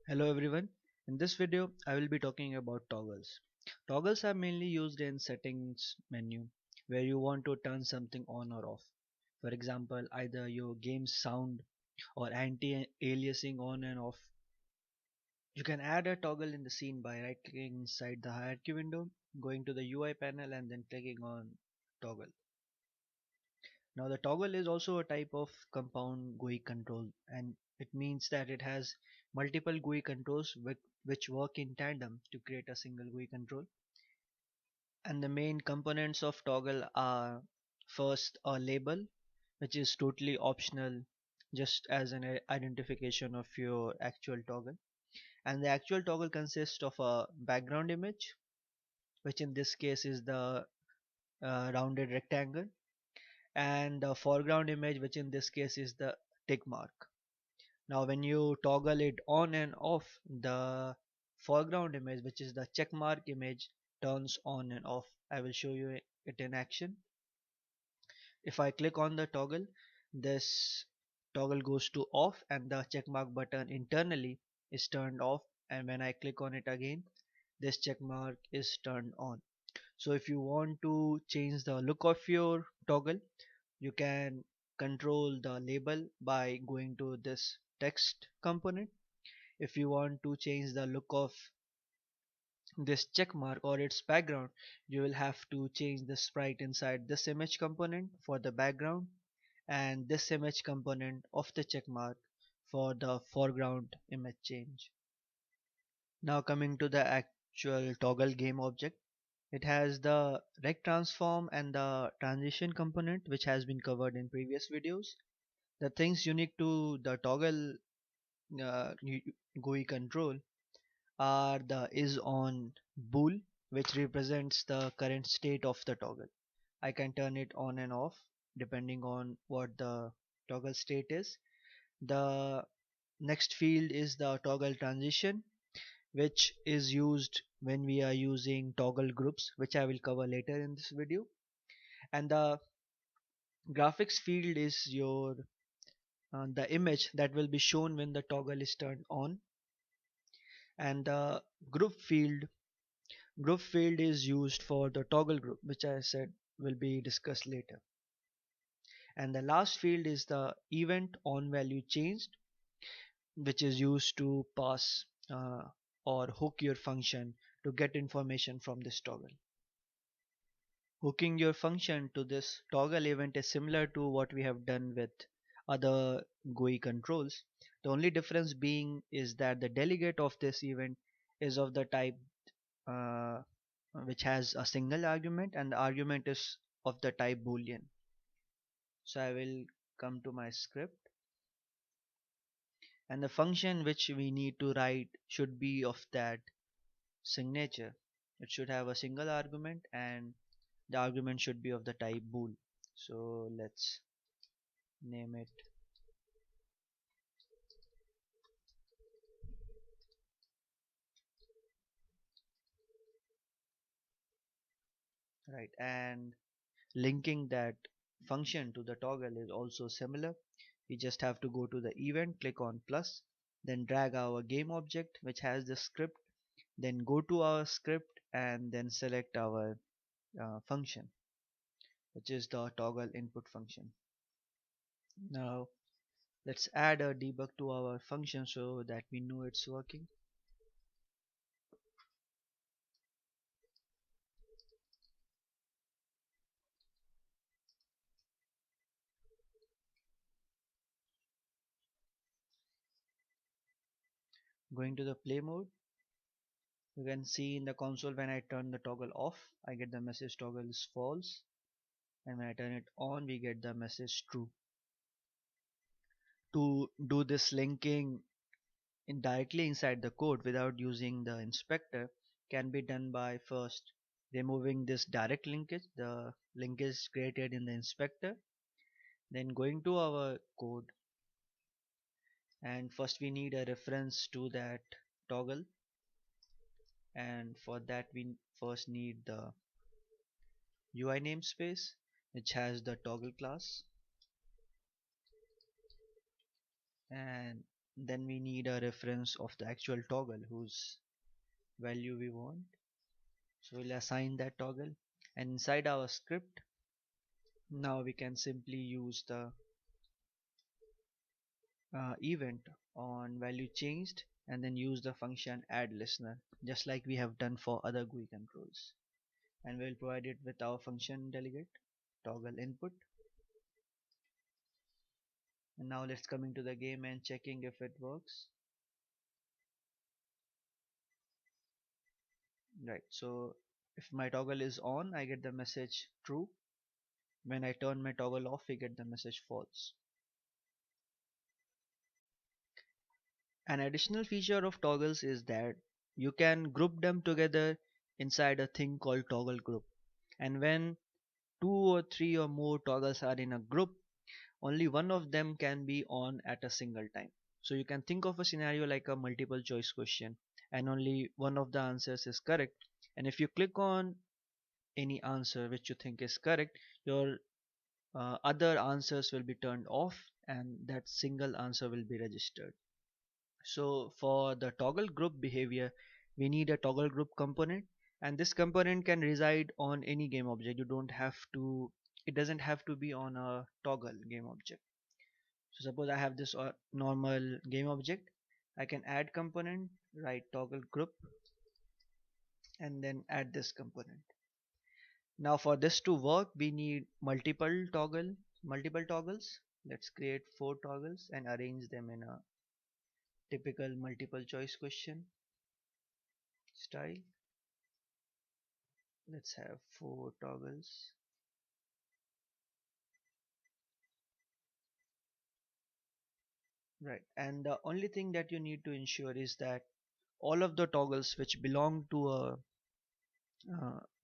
Hello everyone. In this video, I will be talking about toggles. Toggles are mainly used in settings menu where you want to turn something on or off. For example, either your game's sound or anti-aliasing on and off. You can add a toggle in the scene by right clicking inside the hierarchy window, going to the UI panel and then clicking on toggle. Now the toggle is also a type of compound GUI control, and it means that it has multiple GUI controls which work in tandem to create a single GUI control. And the main components of toggle are first a label, which is totally optional, just as an identification of your actual toggle. And the actual toggle consists of a background image, which in this case is the rounded rectangle, and the foreground image, which in this case is the tick mark. Now when you toggle it on and off, the foreground image, which is the check mark image, turns on and off. I will show you it in action. If I click on the toggle, this toggle goes to off and the check mark button internally is turned off, and when I click on it again, this check mark is turned on. So if you want to change the look of your toggle, you can control the label by going to this text component. If you want to change the look of this check mark or its background, you will have to change the sprite inside this image component for the background and this image component of the check mark for the foreground image change. Now coming to the actual toggle game object, it has the rect transform and the transition component, which has been covered in previous videos. The things unique to the toggle GUI control are the is on bool, which represents the current state of the toggle. I can turn it on and off depending on what the toggle state is. The next field is the toggle transition, which is used when we are using toggle groups, which I will cover later in this video. And the graphics field is your the image that will be shown when the toggle is turned on. And the group field is used for the toggle group, which I said will be discussed later. And the last field is the event on value changed, which is used to pass or hook your function to get information from this toggle. Hooking your function to this toggle event is similar to what we have done with other GUI controls. The only difference being is that the delegate of this event is of the type uh, which has a single argument, and the argument is of the type boolean. So I will come to my script, and the function which we need to write should be of that signature. It should have a single argument and the argument should be of the type bool. So let's name it right. And linking that function to the toggle is also similar. We just have to go to the event, click on plus, then drag our game object which has the script, then go to our script and then select our function, which is the toggle input function. Now let's add a debug to our function so that we know it's working. Going to the play mode, you can see in the console when I turn the toggle off, I get the message toggle is false, and when I turn it on, we get the message true. To do this linking directly inside the code without using the inspector can be done by first removing this direct linkage, the linkage created in the inspector, then going to our code, and first we need a reference to that toggle, and for that we first need the UI namespace which has the toggle class, and Then we need a reference of the actual toggle whose value we want. So we'll assign that toggle, and inside our script now we can simply use the event on value changed and then use the function add listener, just like we have done for other GUI controls. And we'll provide it with our function delegate toggle input. And now let's come into the game and checking if it works. Right, so if my toggle is on, I get the message true. When I turn my toggle off, we get the message false. An additional feature of toggles is that you can group them together inside a thing called toggle group. And when two or three or more toggles are in a group, only one of them can be on at a single time. So you can think of a scenario like a multiple choice question and only one of the answers is correct. And if you click on any answer which you think is correct, your other answers will be turned off and that single answer will be registered. So for the toggle group behavior, we need a toggle group component, and this component can reside on any game object. You don't have to, it doesn't have to be on a toggle game object. So suppose I have this normal game object, I can add component, write toggle group, and then add this component. Now for this to work, we need multiple toggles. Let's create 4 toggles and arrange them in a typical multiple choice question style. Let's have 4 toggles. Right, and the only thing that you need to ensure is that all of the toggles which belong to a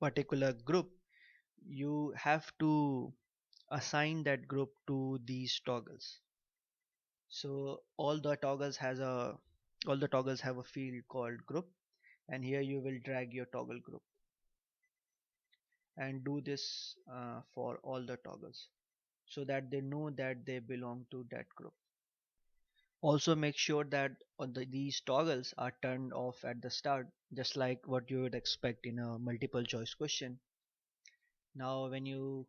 particular group, you have to assign that group to these toggles. So all the toggles have a field called group, and here you will drag your toggle group and do this for all the toggles so that they know that they belong to that group. Also make sure that these toggles are turned off at the start, just like what you would expect in a multiple choice question. Now when you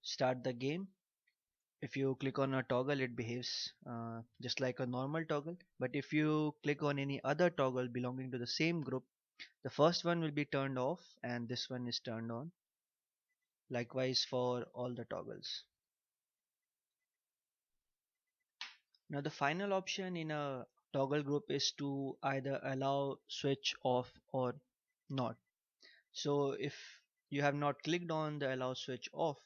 start the game, if you click on a toggle, it behaves just like a normal toggle, but if you click on any other toggle belonging to the same group, the first one will be turned off and this one is turned on. Likewise for all the toggles. Now the final option in a toggle group is to either allow switch off or not. So if you have not clicked on the allow switch off,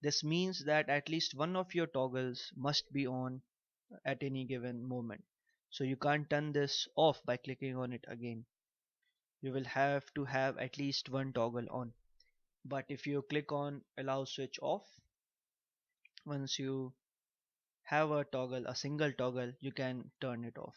this means that at least one of your toggles must be on at any given moment. So you can't turn this off by clicking on it again. You will have to have at least one toggle on. But if you click on allow switch off, once you have a single toggle, you can turn it off.